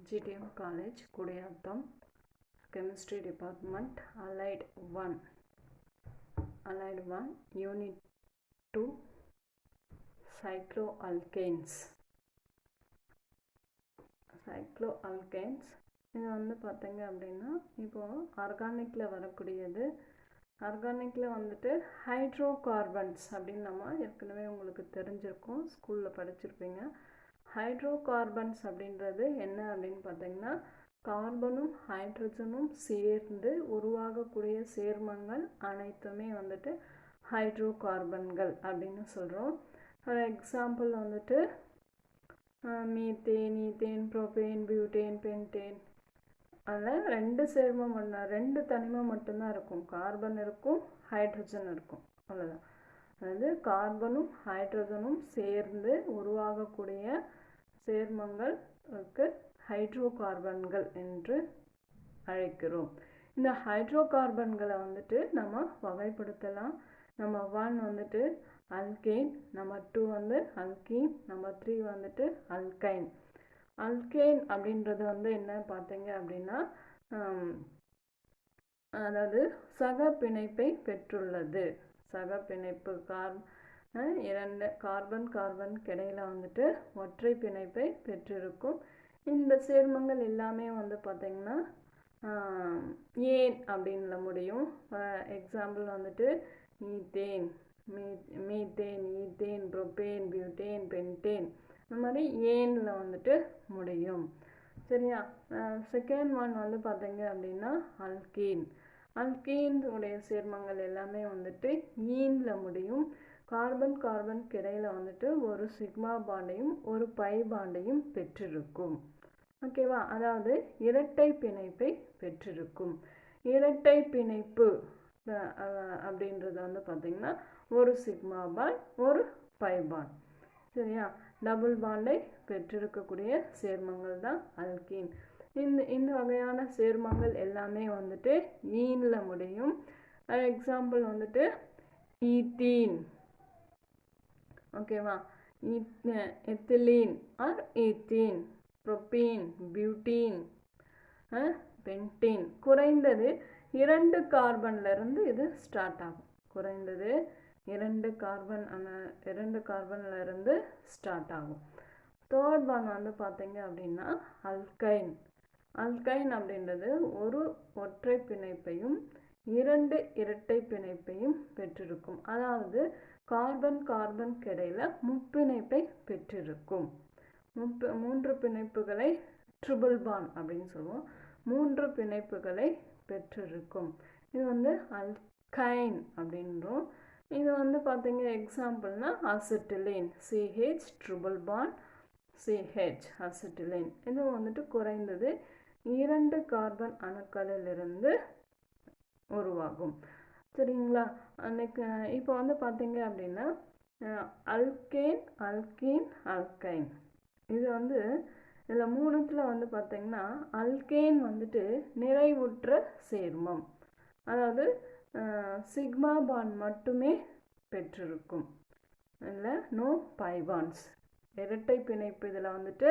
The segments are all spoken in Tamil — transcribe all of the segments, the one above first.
GTM College, Kudiyatham, Chemistry Department, Allied 1, Unit 2, Cycloalkanes. இது வந்து பார்த்தீங்க அப்படின்னா இப்போ ஆர்கானிக்கில் வரக்கூடியது. ஆர்கானிக்கில் வந்துட்டு ஹைட்ரோகார்பன்ஸ் அப்படின்னு நம்ம ஏற்கனவே உங்களுக்கு தெரிஞ்சிருக்கும், ஸ்கூலில் படிச்சிருப்பீங்க. ஹைட்ரோகார்பன்ஸ் அப்படின்றது என்ன அப்படின்னு பார்த்தீங்கன்னா, கார்பனும் ஹைட்ரஜனும் சேர்ந்து உருவாகக்கூடிய சேர்மங்கள் அனைத்துமே வந்துட்டு ஹைட்ரோகார்பன்கள் அப்படின்னு சொல்கிறோம். ஃபார் எக்ஸாம்பிள் வந்துட்டு methane, ethane, propane, butane, pentane. அதில் ரெண்டு தனிமம் மட்டும்தான் இருக்கும். கார்பன் இருக்கும், ஹைட்ரஜன் இருக்கும், அவ்வளோதான். அதாவது கார்பனும் ஹைட்ரஜனும் சேர்ந்து உருவாகக்கூடிய சேர்மங்களுக்கு ஹைட்ரோகார்பன்கள் என்று அழைக்கிறோம். இந்த ஹைட்ரோகார்பன்களை வந்துட்டு நம்ம வகைப்படுத்தலாம். நம்பர் 1 வந்துட்டு அல்கேன், நம்பர் 2 வந்து அல்கீன், நம்பர் 3 வந்துட்டு அல்கைன். அல்கேன் அப்படின்றது வந்து என்ன பார்த்தீங்க அப்படின்னா, அதாவது சக பிணைப்பை பெற்றுள்ளது. சக பிணைப்பு இரண்டு கார்பன் இடையில வந்துட்டு ஒற்றை பிணைப்பை பெற்றிருக்கும். இந்த சேர்மங்கள் எல்லாமே வந்து பார்த்தீங்கன்னா ஏன் அப்படின்ல முடியும். எக்ஸாம்பிள் வந்துட்டு ethane, methane, ethane, propane, butane, pentane, இந்த மாதிரி ஏன்ல வந்துட்டு முடியும். சரியா? செகண்ட் ஒன் வந்து பார்த்தீங்க அப்படின்னா அல்கீன். அல்கீன் உடைய சேர்மங்கள் எல்லாமே வந்துட்டு ஈன்ல முடியும். கார்பன் இடையில வந்துட்டு ஒரு சிக்மா பாண்டையும் ஒரு பை பாண்டையும் பெற்றிருக்கும். ஓகேவா? அதாவது இரட்டை பிணைப்பை பெற்றிருக்கும். இரட்டை பிணைப்பு அப்படின்றது வந்து பார்த்தீங்கன்னா ஒரு சிக்மா பாண்ட் ஒரு பை பாண்ட். சரியா? டபுள் பாண்டை பெற்றிருக்கக்கூடிய சேர்மங்கள் தான் அல்கீன். இந்த வகையான சேர்மங்கள் எல்லாமே வந்துட்டு ஈன்ல முடியும். எக்ஸாம்பிள் வந்துட்டு ஈத்தீன், ஓகேவா? Ethylene or ethene, propene, butene, pentene. குறைந்தது 2 கார்பன்ல இருந்து இது ஸ்டார்ட் ஆகும். குறைந்தது 2 கார்பன்ல இருந்து ஸ்டார்ட் ஆகும். தேர்ட் ஒன் வந்து பார்த்தீங்க அப்படின்னா அல்கைன். அல்கைன் அப்படின்றது ஒரு ஒற்றை பிணைப்பையும் 2 இரட்டை பிணைப்பையும் பெற்றிருக்கும். அதாவது கார்பன் இடையில முப்பிணைப்பை பெற்றிருக்கும். 3 பிணைப்புகளை ட்ரிபிள் பாண்ட் அப்படின்னு சொல்லுவோம். 3 பிணைப்புகளை பெற்றிருக்கும். இது வந்து அல்கைன் அப்படின்றோம். இது வந்து பார்த்தீங்க எக்ஸாம்பிள்னா acetylene, CH triple bond CH acetylene. இது வந்துட்டு குறைந்தது 2 கார்பன் அணுக்களிலிருந்து உருவாகும். சரிங்களா? இப்போ வந்து பார்த்தீங்க அப்படின்னா அல்கேன், அல்கீன், அல்கைன். இது வந்து இதில் 3த்துல வந்து பார்த்தீங்கன்னா அல்கேன் வந்துட்டு நிறைவுற்ற சேர்மம். அதாவது சிக்மா பாண்ட் மட்டுமே பெற்றிருக்கும். இல்லை, நோ பை பாண்ட்ஸ். இரட்டை பிணைப்பு இதில் வந்துட்டு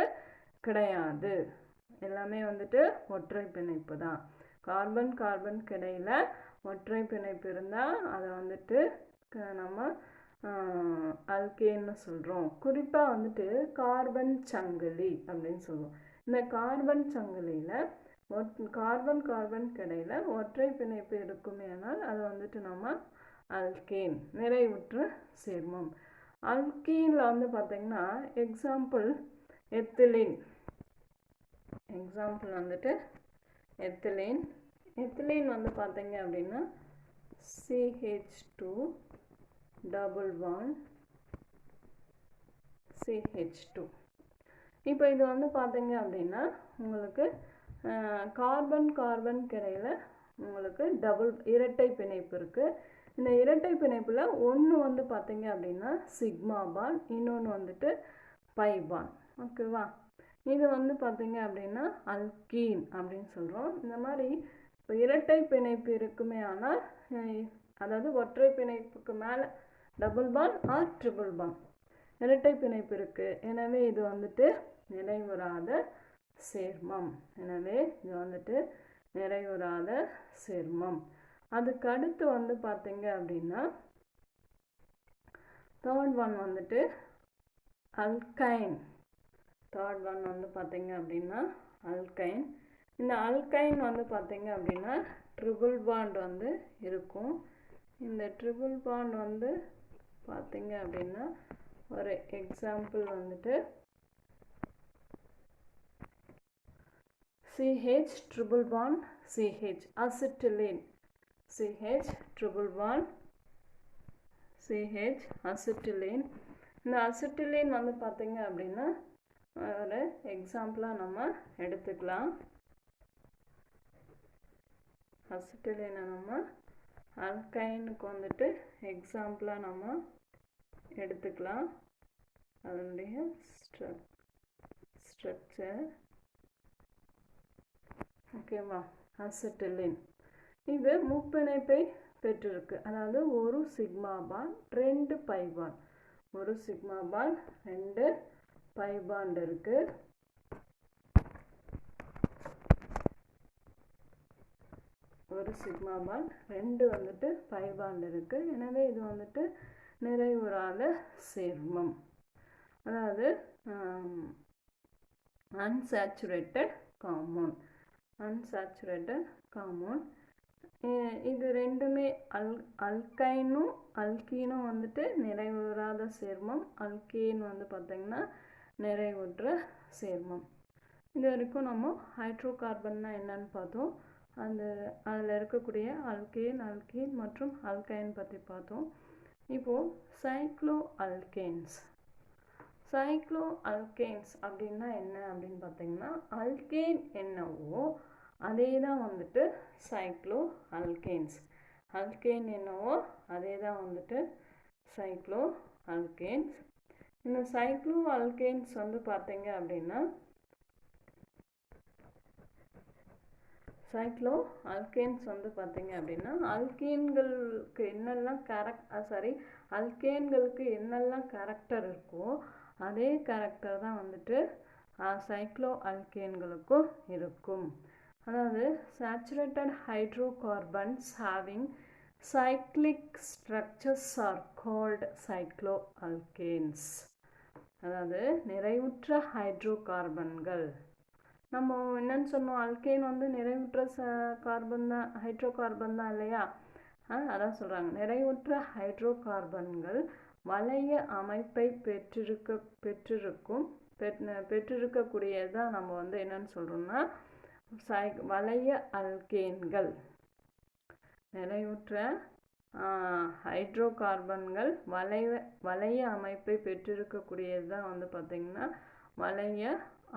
கிடையாது. எல்லாமே வந்துட்டு ஒற்றை பிணைப்பு தான். கார்பன் இடையில ஒற்றை பிணைப்பு இருந்தால் அதை வந்துட்டு நம்ம அல்கேன்னு சொல்கிறோம். குறிப்பாக வந்துட்டு கார்பன் சங்கிலி அப்படின்னு சொல்லுவோம். இந்த கார்பன் சங்கிலியில் கார்பன் இடையில ஒற்றை பிணைப்பு இருக்குமே, ஆனால் அதை வந்துட்டு நம்ம அல்கேன், நிறைவுற்ற சேர்மம். அல்கீனில் வந்து பார்த்தீங்கன்னா எக்ஸாம்பிள் எத்திலின். எக்ஸாம்பிள் வந்துட்டு எத்திலின். எத்திலின் வந்து பார்த்தீங்க அப்படின்னா CH2 டபுள் பாண்ட் CH2. இப்போ இது வந்து பார்த்தீங்க அப்படின்னா உங்களுக்கு கார்பன் இடையில உங்களுக்கு இரட்டை பிணைப்பு இருக்குது. இந்த இரட்டை பிணைப்பில் ஒன்று வந்து பார்த்தீங்க அப்படின்னா சிக்மா பாண்ட், இன்னொன்று வந்துட்டு பை பாண்ட். ஓகேவா? இது வந்து பார்த்தீங்க அப்படின்னா அல்கீன் அப்படின்னு சொல்கிறோம். இந்த மாதிரி இப்போ இரட்டை பிணைப்பு இருக்குமே, ஆனால் அதாவது ஒற்றை பிணைப்புக்கு மேலே double bond or triple bond இரட்டை பிணைப்பு இருக்குது. எனவே இது வந்துட்டு நிறைவுறாத சேர்மம். எனவே இது வந்துட்டு நிறைவுறாத சேர்மம். அதுக்கு அடுத்து வந்து பார்த்தீங்க அப்படின்னா தேர்ட் ஒன் வந்துட்டு அல்கைன். தேர்ட் ஒன் வந்து பார்த்தீங்க அப்படின்னா அல்கைன். இந்த அல்கைன் வந்து பார்த்தீங்க அப்படின்னா ட்ரிபிள் பாண்ட் வந்து இருக்கும். இந்த ட்ரிபிள் பாண்ட் வந்து பார்த்தீங்க அப்படின்னா ஒரு எக்ஸாம்பிள் வந்துட்டு CH triple bond CH acetylene. CH triple bond CH acetylene. இந்த அசிட்டிலீன் வந்து பார்த்தீங்க அப்படின்னா ஒரு எக்ஸாம்பிளாக நம்ம எடுத்துக்கலாம். அசிட்டிலீனை நம்ம அல்கைனுக்கு வந்துட்டு எக்ஸாம்பிளாக நம்ம எடுத்துக்கலாம். அதனுடைய ஸ்ட்ரக்சர் ஓகேவா. அசிட்டிலீன் இது முப்பிணைப்பை பெற்றிருக்கு. அதாவது ஒரு சிக்மா பாண்ட் 2 பை பாண்ட், ஒரு சிக்மா பாண்ட் 2 பை பாண்ட் இருக்கு. ஒரு சிக்மா பாண்ட் 2 வந்துட்டு பை பாண்ட் இருக்கு. எனவே இது வந்துட்டு நிறைவுறாத சேர்மம். அதாவது அன்சாச்சுரேட்டட் காம்பவுண்ட். Unsaturated compound. இது ரெண்டுமே அல்கைனும் அல்கீனும் வந்துட்டு நிறைவுறாத சேர்மம். அல்கீன் வந்து பார்த்திங்கன்னா நிறைவுற்ற சேர்மம். இது வரைக்கும் நம்ம ஹைட்ரோ கார்பன்னா என்னன்னு பார்த்தோம். அதில் இருக்கக்கூடிய அல்கேன், அல்கீன் மற்றும் அல்கைன் பற்றி பார்த்தோம். இப்போது சைக்ளோ அல்கேன்ஸ். சைக்ளோ அல்கேன்ஸ் அப்படின்னா என்ன அப்படின்னு பார்த்தீங்கன்னா அல்கேன் என்னவோ அதே தான் வந்துட்டு சைக்ளோ அல்கேன்ஸ். அல்கேன் என்னவோ அதே தான் வந்துட்டு சைக்ளோ அல்கேன்ஸ். இந்த சைக்ளோ அல்கேன்ஸ் வந்து பார்த்தீங்க அப்படின்னா சைக்ளோ அல்கேன்ஸ் வந்து பார்த்தீங்க அப்படின்னா அல்கேன்களுக்கு என்னெல்லாம் அல்கேன்களுக்கு என்னெல்லாம் கேரக்டர் இருக்கோ அதே கேரக்டர் தான் வந்துட்டு சைக்ளோ அல்கேன்களுக்கும் இருக்கும். அதாவது saturated hydrocarbons having cyclic structures are called cyclo alkanes. அதாவது நிறைவுற்ற ஹைட்ரோகார்பன்கள். நம்ம என்னன்னு சொன்னோம், அல்கேன் வந்து நிறைவுற்ற கார்பன் தான், ஹைட்ரோ கார்பன் தான் இல்லையா. அதான் சொல்கிறாங்க, நிறைவுற்ற ஹைட்ரோகார்பன்கள் வளைய அமைப்பை பெற்றிருக்கக்கூடியதான் நம்ம வந்து என்னன்னு சொல்கிறோம்னா வளைய அல்கேன்கள். நிறைவுற்ற ஹைட்ரோகார்பன்கள் வளைய அமைப்பை பெற்றிருக்கக்கூடியது தான் வந்து பார்த்திங்கன்னா வளைய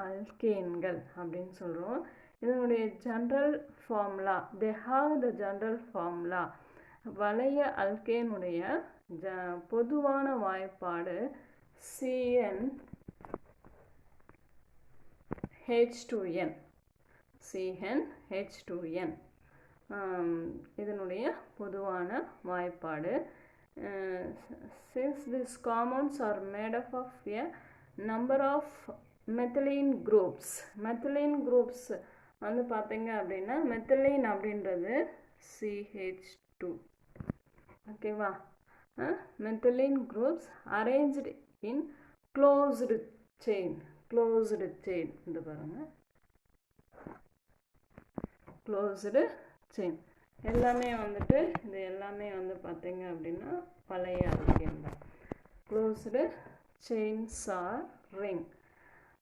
அல்கேன்கள் அப்படின்னு சொல்கிறோம். இதனுடைய general formula, they have the general formula. வளைய அல்கேனுடைய பொதுவான வாய்ப்பாடு CnH2n. CnH2n இதனுடைய பொதுவான வாய்ப்பாடு. Since these compounds are made up of a number of methylene groups. Methylene groups வந்து பார்த்தீங்க அப்படின்னா மெத்திலீன் அப்படின்றது CH2. ஓகேவா. மெத்திலீன் குரூப்ஸ் அரேஞ்ச்டு இன் க்ளோஸ்டு செயின். க்ளோஸ்டு செயின் இது பாருங்கள், க்ளோஸ்டு செயின். எல்லாமே வந்துட்டு இது எல்லாமே வந்து பார்த்தீங்க அப்படின்னா பழைய அல்கேன் தான். Closed chains or ring.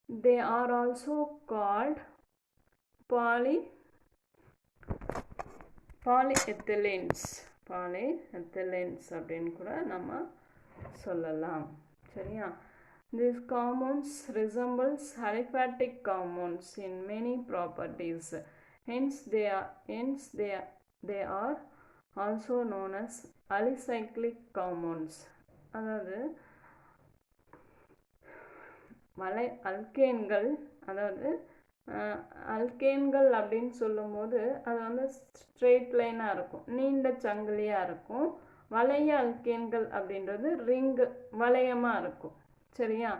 They are also called polyethylenes. Polyethylenes அப்படின்னு கூட நம்ம சொல்லலாம். சரியா. These compounds resembles aliphatic compounds in many properties. Hence they are also known as alicyclic compounds. அதாவது அல்கேன்கள், அதாவது அல்கேன்கள் அப்படின்னு சொல்லும்போது அது வந்து ஸ்ட்ரெயிட் லைனாக இருக்கும், நீண்ட சங்கிலியாக இருக்கும். வளைய அல்கேன்கள் அப்படின்றது ரிங்கு வளையமாக இருக்கும். சரியா.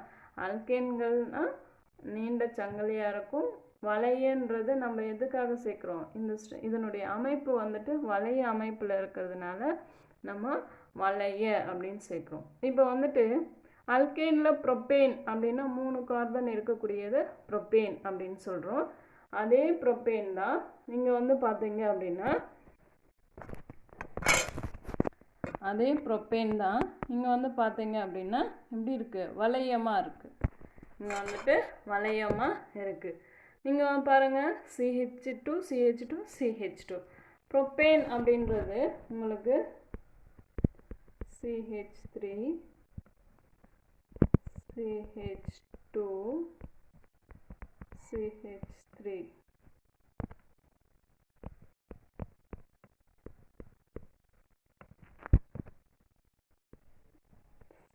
அல்கேன்கள்னால் நீண்ட சங்கிலியாக இருக்கும், வளையன்றது நம்ம எதுக்காக சேர்க்குறோம், இதனுடைய அமைப்பு வந்துட்டு வளைய அமைப்பில் இருக்கிறதுனால நம்ம வளைய அப்படின்னு சேர்க்குறோம். இப்போ வந்துட்டு அல்கேனில் ப்ரொப்பேன் அப்படின்னா 3 கார்பன் இருக்கக்கூடியது ப்ரொப்பேன் அப்படின்னு சொல்கிறோம். அதே ப்ரொப்பேன் தான் இங்கே வந்து பார்த்தீங்க அப்படின்னா அதே ப்ரொப்பேன் தான் இங்கே வந்து பார்த்தீங்க அப்படின்னா எப்படி இருக்குது, வளையமாக இருக்குது. இங்கே வந்துட்டு வளையமாக இருக்குது. நீங்கள் பாருங்கள் CH2 CH2 CH2 ப்ரொப்பேன் அப்படின்றது உங்களுக்கு CH3 CH2 CH3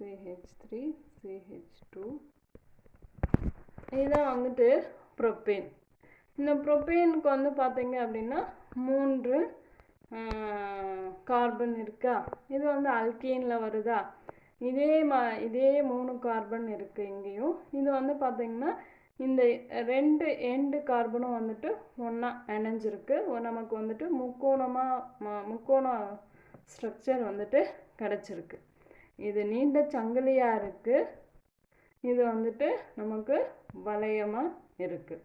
CH3 CH2 இதுதான் வந்துட்டு ப்ரொப்பேன். இந்த ப்ரொப்பேனுக்கு வந்து பார்த்தீங்க அப்படின்னா 3 கார்பன் இருக்கா. இது வந்து அல்கேனில் வருதா. இதே 3 கார்பன் இருக்குது இங்கேயும். இது வந்து பார்த்தீங்கன்னா இந்த 2 எண்டு கார்பனும் வந்துட்டு ஒன்றா இணைஞ்சிருக்கு. நமக்கு வந்துட்டு முக்கோண ஸ்ட்ரக்சர் வந்துட்டு கிடச்சிருக்கு. இது நீண்ட சங்கிலியாக இருக்குது. இது வந்துட்டு நமக்கு வளையமாக இருக்குது.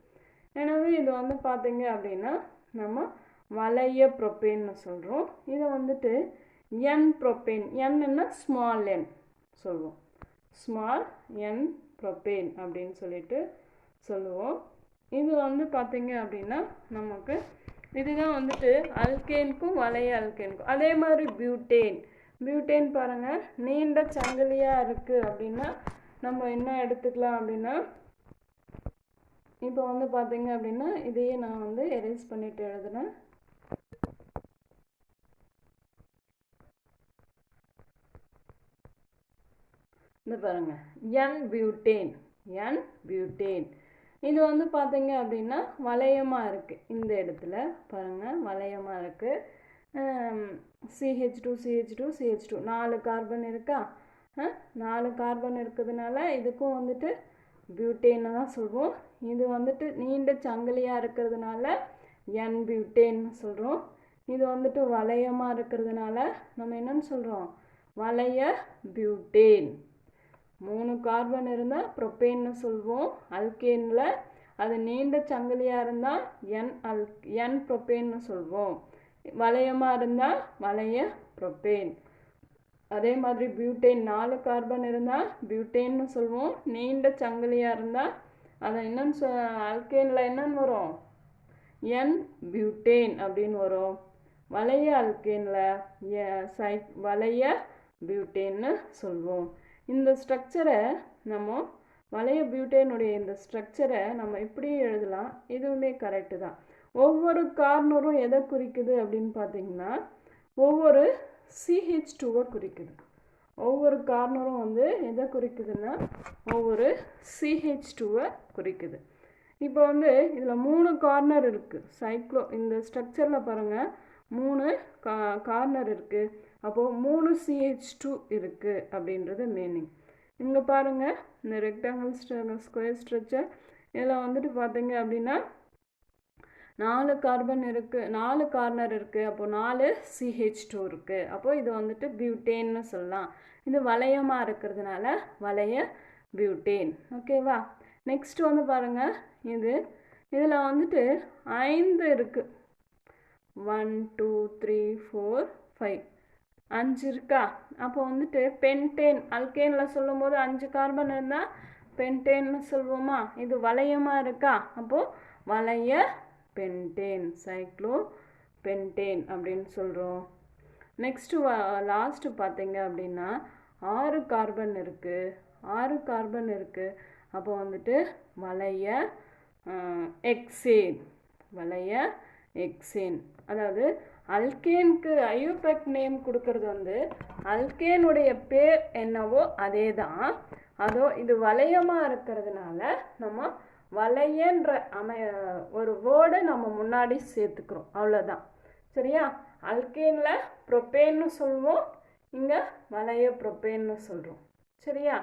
எனவே இது வந்து பார்த்தீங்க அப்படின்னா நம்ம வளைய ப்ரொப்பேன்னு சொல்கிறோம். இதை வந்துட்டு என் ப்ரொப்பேன், என்னன்னா ஸ்மால் என் சொல்லுவோம். ஸ்மால் என் ப்ரொப்பேன் அப்படின்னு சொல்லிட்டு சொல்லுவோம். இது வந்து பார்த்தீங்க அப்படின்னா நமக்கு இதுதான் வந்துட்டு அல்கேனுக்கும் வளைய அல்கேனுக்கும். அதே மாதிரி பியூட்டேன் பாருங்கள் நீண்ட சங்கிலியாக இருக்குது அப்படின்னா நம்ம என்ன எடுத்துக்கலாம் அப்படின்னா இப்போ வந்து பார்த்தீங்க அப்படின்னா இதையே நான் வந்து எரேஸ் பண்ணிட்டு எழுதுனேன். இந்த பாருங்க என் பியூட்டேன் இது வந்து பார்த்தீங்க அப்படின்னா வளையமாக இருக்குது. இந்த இடத்துல பாருங்கள் வளையமாக இருக்குது. CH2 CH2 CH2 4 கார்பன் இருக்கா. 4 கார்பன் இருக்கிறதுனால இதுக்கும் வந்துட்டு பியூட்டேன்னு தான் சொல்வோம். இது வந்துட்டு நீண்ட சங்கிலியாக இருக்கிறதுனால என் பியூட்டேன்னு சொல்கிறோம். இது வந்துட்டு வளையமாக இருக்கிறதுனால நம்ம என்னன்னு சொல்கிறோம், வளைய பியூட்டேன். 3 கார்பன் இருந்தால் ப்ரொப்பேன்னு சொல்வோம் அல்கேனில். அது நீண்ட சங்கிலியாக இருந்தால் என் ப்ரொப்பேன்னு சொல்வோம். வளையமாக இருந்தால் வளைய ப்ரொப்பேன். அதே மாதிரி பியூட்டேன் 4 கார்பன் இருந்தால் பியூட்டேன்னு சொல்வோம். நீண்ட சங்கிலியாக இருந்தால் அதை என்னன்னு அல்கேனில் என்னன்னு வரும், என் பியூட்டேன் அப்படின்னு வரும். வளைய அல்கேனில் வளைய பியூட்டேன்னு சொல்வோம். இந்த ஸ்ட்ரக்சரை நம்ம வளைய பியூட்டேனுடைய இந்த ஸ்ட்ரக்சரை நம்ம இப்படி எழுதலாம். இதுவுமே கரெக்டு தான். ஒவ்வொரு கார்னரும் எதை குறிக்குது அப்படின்னு பார்த்தீங்கன்னா ஒவ்வொரு CH2-வை குறிக்குது. ஒவ்வொரு கார்னரும் வந்து எதை குறிக்குதுன்னா ஒவ்வொரு CH2-வை குறிக்குது. இப்போ வந்து இதில் 3 கார்னர் இருக்குது. இந்த ஸ்ட்ரக்சரில் பாருங்கள் 3 கார்னர் இருக்குது. அப்போது 3 CH2 இருக்குது அப்படின்றது மீனிங். இங்கே பாருங்கள் இந்த ரெக்டாங்கிள் ஸ்கொயர் ஸ்ட்ரக்சர் இதில் வந்துட்டு பார்த்தீங்க அப்படின்னா 4 கார்பன் இருக்குது, 4 கார்னர் இருக்குது. அப்போது 4 CH2 இருக்குது. அப்போது இது வந்துட்டு பியூட்டேன்னு சொல்லலாம். இது வளையமாக இருக்கிறதுனால வளைய பியூட்டேன். ஓகேவா. நெக்ஸ்ட் வந்து பாருங்கள் இதில் வந்துட்டு 5 இருக்குது. 1 2 3 4 5 5 இருக்கா. அப்போ வந்துட்டு பென்டேன் அல்கேனில் சொல்லும் போது 5 கார்பன் இருந்தால் பென்டேன்னு சொல்லுவோமா. இது வளையமாக இருக்கா. அப்போது வளைய பென்டேன், சைக்ளோபென்டேன் அப்படின்னு சொல்கிறோம். நெக்ஸ்ட்டு லாஸ்ட்டு பார்த்தீங்க அப்படின்னா 6 கார்பன் இருக்குது. அப்போ வந்துட்டு வளைய எக்ஸேன். அதாவது அல்கேனுக்கு ஐயூபேக் நேம் கொடுக்கறது வந்து அல்கேனுடைய பேர் என்னவோ அதே தான். இது வளையமாக இருக்கிறதுனால நம்ம வளையன்ற ஒரு வேர்டை நம்ம முன்னாடி சேர்த்துக்கிறோம். அவ்வளோதான். சரியா. அல்கேனில் ப்ரொப்பேன்னு சொல்லுவோம், இங்கே வளைய ப்ரொப்பேன்னு சொல்கிறோம். சரியா.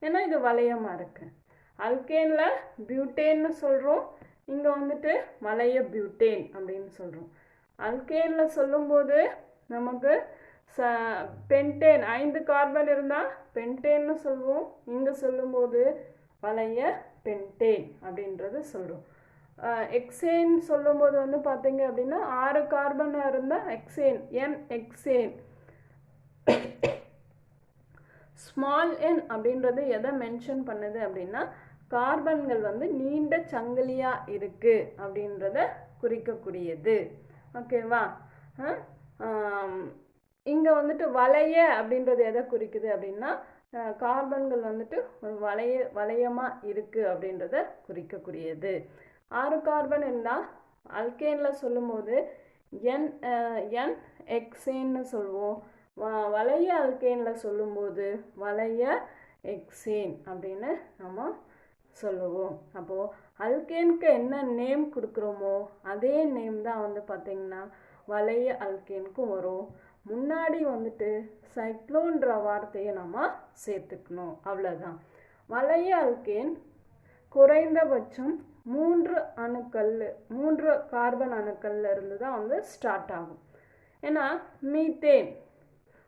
ஏன்னா இது வளையமாக இருக்குது. அல்கேனில் பியூட்டேன்னு சொல்கிறோம், இங்கே வந்துட்டு வளைய பியூட்டேன் அப்படின்னு சொல்கிறோம். அல்கேனில் சொல்லும்போது நமக்கு பென்டேன் 5 கார்பன் இருந்தால் பென்டேன்னு சொல்லுவோம். இங்கே சொல்லும்போது வளைய பென்டேன் அப்படின்றது சொல்கிறோம். எக்ஸேன் சொல்லும்போது வந்து பார்த்தீங்க அப்படின்னா 6 கார்பனாக இருந்தால் எக்ஸேன், என் எக்ஸேன். ஸ்மால் என் அப்படின்றது எதை மென்ஷன் பண்ணுது அப்படின்னா கார்பன்கள் வந்து நீண்ட சங்கிலியாக இருக்குது அப்படின்றத குறிக்கக்கூடியது. ஓகேவா? இங்கே வந்துட்டு வளைய அப்படின்றது எதை குறிக்குது அப்படின்னா கார்பன்கள் வந்துட்டு ஒரு வளையமாக இருக்குது அப்படின்றத குறிக்கக்கூடியது. 6 கார்பன் இருந்தால் அல்கேனில் சொல்லும்போது என் எக்ஸேன்னு சொல்லுவோம். வளைய அல்கேனில் சொல்லும்போது வளைய எக்ஸேன் அப்படின்னு நம்ம சொல்லுவோம். அப்போது அல்கேனுக்கு என்ன நேம் கொடுக்குறோமோ அதே நேம் தான் வந்து பார்த்திங்கன்னா வளைய அல்கேனுக்கும் வரும். முன்னாடி வந்துட்டு சைக்ளோன்ற வார்த்தையை நம்ம சேர்த்துக்கணும், அவ்வளோதான். வளைய அல்கேன் குறைந்தபட்சம் 3 கார்பன் அணுக்கள்ல இருந்து தான் வந்து ஸ்டார்ட் ஆகும். ஏன்னா மீத்தேன்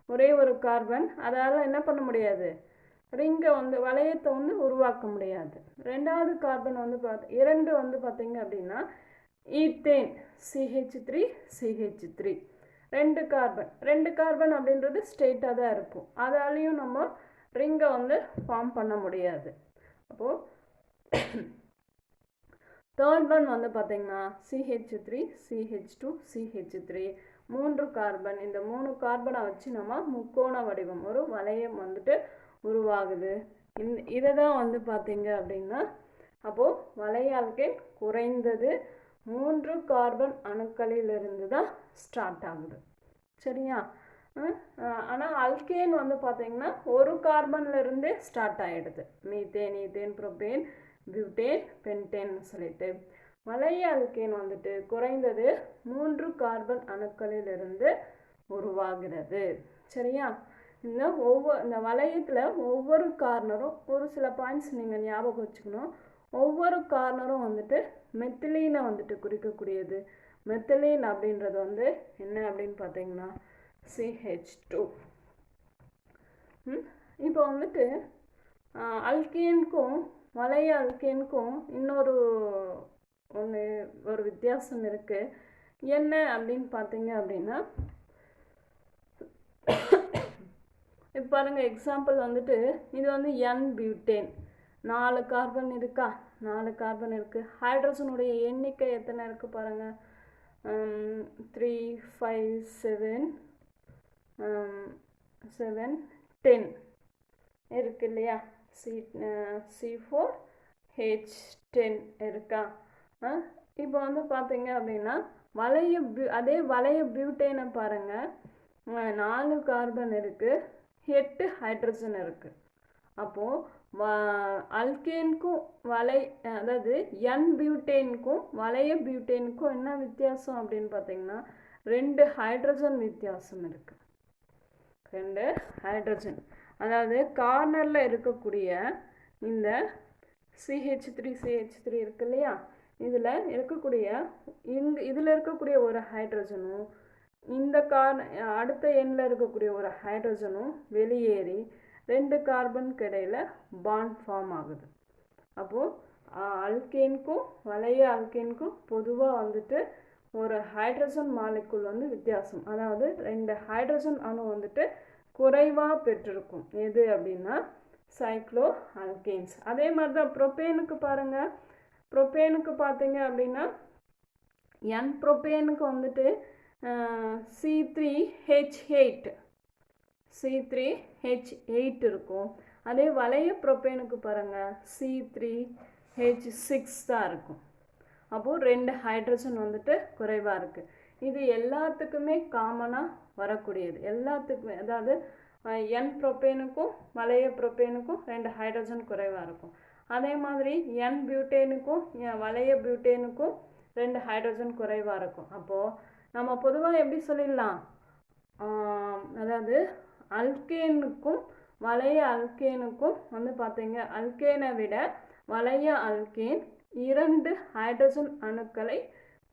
ஒரே ஒரு கார்பன், அதால் என்ன பண்ண முடியாது, ரிங்கை வந்து வளையத்தை வந்து உருவாக்க முடியாது. ரெண்டாவது கார்பன் வந்து இரண்டு வந்து பார்த்தீங்க அப்படின்னா ஈத்தேன் CH3 CH3 2 கார்பன் அப்படின்றது ஸ்ட்ரெயிட்டாக தான் இருக்கும். அதாலையும் நம்ம ரிங்கை வந்து ஃபார்ம் பண்ண முடியாது. அப்போது தேர்ட் ஒன் வந்து பார்த்தீங்கன்னா CH3 CH2 CH3 3 கார்பன். இந்த 3 கார்பனை வச்சு நம்ம முக்கோண வடிவம் ஒரு வளையம் வந்துட்டு உருவாகுது. இதை தான் வந்து பார்த்தீங்க அப்படின்னா அப்போது வளைய அல்கேன் குறைந்தது 3 கார்பன் அணுக்களிலிருந்து தான் ஸ்டார்ட் ஆகுது. சரியா? ஆனால் அல்கேன் வந்து பார்த்தீங்கன்னா ஒரு கார்பன்லேருந்தே ஸ்டார்ட் ஆகிடுது. மீத்தேன், ஈத்தேன், ப்ரோபேன், பியூட்டேன், பென்டேன்னு சொல்லிட்டு. வளைய அல்கேன் வந்துட்டு குறைந்தது 3 கார்பன் அணுக்களிலிருந்து உருவாகிறது. சரியா? இந்த வளையத்தில் ஒவ்வொரு கார்னரும் ஒரு சில பாயிண்ட்ஸ் நீங்கள் ஞாபகம் வச்சுக்கணும். ஒவ்வொரு கார்னரும் வந்துட்டு மெத்திலீனை வந்துட்டு குறிக்கக்கூடியது. மெத்திலீன் அப்படின்றது வந்து என்ன அப்படின்னு பார்த்தீங்கன்னா CH2. இப்போ வந்துட்டு அல்கேனுக்கும் வளைய அல்கேனுக்கும் இன்னொரு ஒரு வித்தியாசம் இருக்குது. என்ன அப்படின்னு பார்த்தீங்க அப்படின்னா இப்போ பாருங்கள், எக்ஸாம்பிள் வந்துட்டு இது வந்து N பியூட்டேன் 4 கார்பன் இருக்கா? 4 கார்பன் இருக்குது. ஹைட்ரஜனுடைய எண்ணிக்கை எத்தனை இருக்குது பாருங்கள், 3 5 7 10 இருக்கு இல்லையா? C4H10 இருக்கா? இப்போ வந்து பார்த்தீங்க அப்படின்னா அதே வளைய பியூட்டேனை பாருங்கள், 4 கார்பன் இருக்குது, 8 ஹைட்ரஜன் இருக்குது. அப்போது அல்கேனுக்கும் அதாவது N பியூட்டேனுக்கும் வளைய பியூட்டேனுக்கும் என்ன வித்தியாசம் அப்படின்னு பார்த்தீங்கன்னா 2 ஹைட்ரஜன் வித்தியாசம் இருக்குது. 2 ஹைட்ரஜன், அதாவது கார்னரில் இருக்கக்கூடிய இந்த CH3 இருக்கு இல்லையா? இதில் இருக்கக்கூடிய ஒரு ஹைட்ரஜனும் இந்த அடுத்த எண்ணில் இருக்கக்கூடிய ஒரு ஹைட்ரஜனும் வெளியேறி 2 கார்பனுக்கு இடையில் பாண்ட் ஃபார்ம் ஆகுது. அப்போது அல்கேனுக்கும் வளைய அல்கேனுக்கும் பொதுவாக வந்துட்டு ஒரு ஹைட்ரஜன் மாலிகுல் வந்து வித்தியாசம், அதாவது 2 ஹைட்ரஜன் அணு வந்துட்டு குறைவாக பெற்றிருக்கும். எது அப்படின்னா சைக்ளோ அல்கேன்ஸ். அதே மாதிரி தான் ப்ரோபேனுக்கு பாருங்கள். ப்ரோபேனுக்கு பார்த்தீங்க அப்படின்னா N ப்ரோபேனுக்கு வந்துட்டு C3H8 இருக்கும். அதே வளைய ப்ரோபேனுக்கு பாருங்கள் C3H6 தான் இருக்கும். அப்போது 2 ஹைட்ரஜன் வந்துட்டு குறைவாக இருக்குது. இது எல்லாத்துக்குமே காமனாக வரக்கூடியது. எல்லாத்துக்குமே, அதாவது N ப்ரோபேனுக்கும் வளைய ப்ரோபேனுக்கும் 2 ஹைட்ரஜன் குறைவாக இருக்கும். அதே மாதிரி N பியூட்டேனுக்கும் வளைய பியூட்டேனுக்கும் 2 ஹைட்ரஜன் குறைவாக இருக்கும். அப்போது நம்ம பொதுவாக எப்படி சொல்லிடலாம், அதாவது அல்கேனுக்கும் வளைய அல்கேனுக்கும் வந்து பார்த்தீங்க, அல்கேனை விட வளைய அல்கேன் 2 ஹைட்ரஜன் அணுக்களை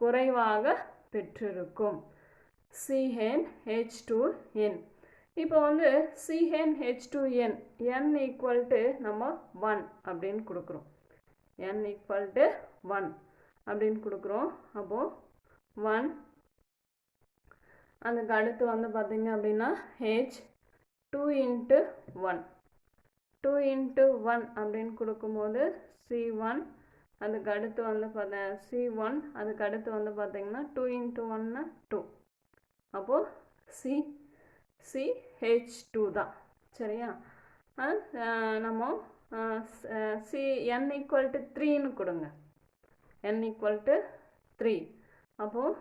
குறைவாக பெற்றிருக்கும். CnH2n. இப்போ வந்து CnH2n n ஈக்குவல் டு நம்ம 1 அப்படின்னு கொடுக்குறோம். n ஈக்குவல் டு 1 அப்படின்னு கொடுக்குறோம். அப்போது 1 அதுக்கு அடுத்து வந்து பார்த்தீங்க அப்படின்னா H 2 × 1 2 × 1 அப்படின்னு கொடுக்கும்போது C1 அதுக்கு அடுத்து வந்து C1 அதுக்கு அடுத்து வந்து பார்த்தீங்கன்னா 2 × 1 2. அப்போது CH2 தான். சரியா? நம்ம n ஈக்குவல் டு 3ன்னு கொடுங்க. n equal to 3. அப்போது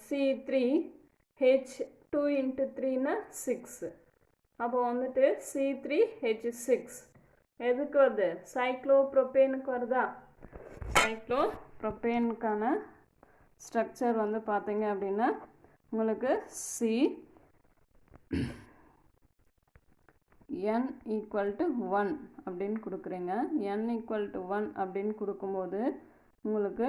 C3 H 2 × 3னா 6. அப்போ வந்துட்டு C3H6 எதுக்கு வருது? சைக்ளோப்ரோபேனுக்கு வருதா? சைக்ளோப்ரோபேனுக்கான ஸ்ட்ரக்சர் வந்து பார்த்தீங்க அப்படின்னா உங்களுக்கு n ஈக்குவல் டு 1 அப்படின்னு கொடுக்குறீங்க. n ஈக்குவல் டு 1 அப்படின்னு கொடுக்கும்போது உங்களுக்கு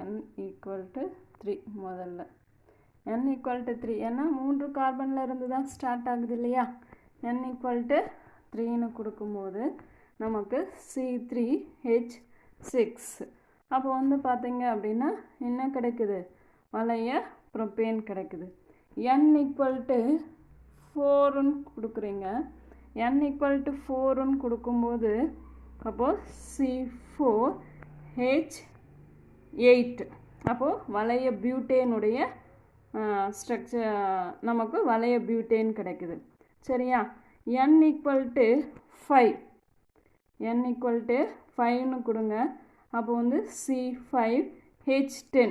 n ஈக்குவல் டு 3 முதல்ல n ஈக்குவல் டு 3 ஏன்னா 3 கார்பனில் இருந்து தான் ஸ்டார்ட் ஆகுது இல்லையா? n ஈக்குவல் டு 3ன்னு கொடுக்கும்போது நமக்கு C3H6. அப்போ வந்து பார்த்தீங்க அப்படின்னா என்ன கிடைக்குது? வளைய ப்ரோபேன் கிடைக்குது. n ஈக்குவல் டு 4ன்னு கொடுக்குறீங்க. n ஈக்குவல் டு 4ன்னு கொடுக்கும்போது அப்போது C4H8. அப்போது வளைய பியூட்டேனுடைய ஸ்ட்ரக்சர் நமக்கு வளைய பியூட்டேன் கிடைக்குது. சரியா? n equal to 5 n equal to 5ன்னு கொடுங்க. அப்போ வந்து C5H10